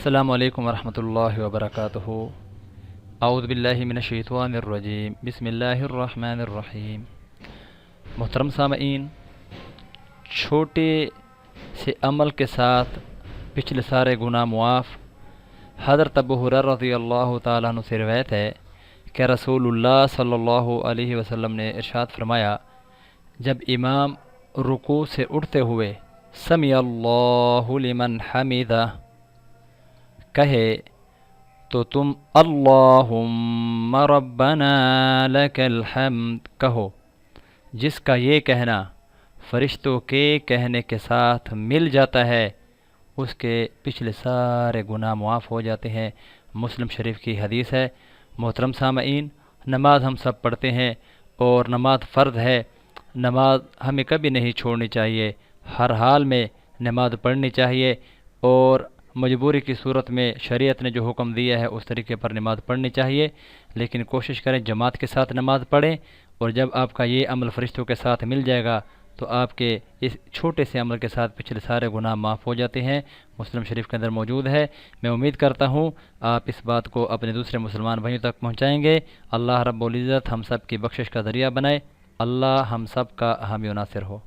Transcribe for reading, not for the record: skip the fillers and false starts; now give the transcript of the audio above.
السلام علیکم ورحمۃ اللہ وبرکاتہ۔ اعوذ باللہ من الشیطان الرجیم، بسم اللہ الرحمن الرحیم۔ محترم سامعین، چھوٹے سے عمل کے ساتھ پچھلے سارے گناہ معاف۔ حضرت ابو ہریرہ رضی اللہ تعالیٰ عنہ سے روایت ہے کہ رسول اللہ صلی اللہ علیہ وسلم نے ارشاد فرمایا، جب امام رکوع سے اٹھتے ہوئے سمی اللہ لمن حمدہ کہے تو تم اللہم ربنا لک الحمد کہو، جس کا یہ کہنا فرشتوں کے کہنے کے ساتھ مل جاتا ہے اس کے پچھلے سارے گناہ معاف ہو جاتے ہیں۔ مسلم شریف کی حدیث ہے۔ محترم سامعین، نماز ہم سب پڑھتے ہیں اور نماز فرض ہے۔ نماز ہمیں کبھی نہیں چھوڑنی چاہیے، ہر حال میں نماز پڑھنی چاہیے، اور مجبوری کی صورت میں شریعت نے جو حکم دیا ہے اس طریقے پر نماز پڑھنی چاہیے، لیکن کوشش کریں جماعت کے ساتھ نماز پڑھیں، اور جب آپ کا یہ عمل فرشتوں کے ساتھ مل جائے گا تو آپ کے اس چھوٹے سے عمل کے ساتھ پچھلے سارے گناہ معاف ہو جاتے ہیں۔ مسلم شریف کے اندر موجود ہے۔ میں امید کرتا ہوں آپ اس بات کو اپنے دوسرے مسلمان بھائیوں تک پہنچائیں گے۔ اللہ رب العزت ہم سب کی بخشش کا ذریعہ بنائے۔ اللہ ہم سب کا حامی و ناصر ہو۔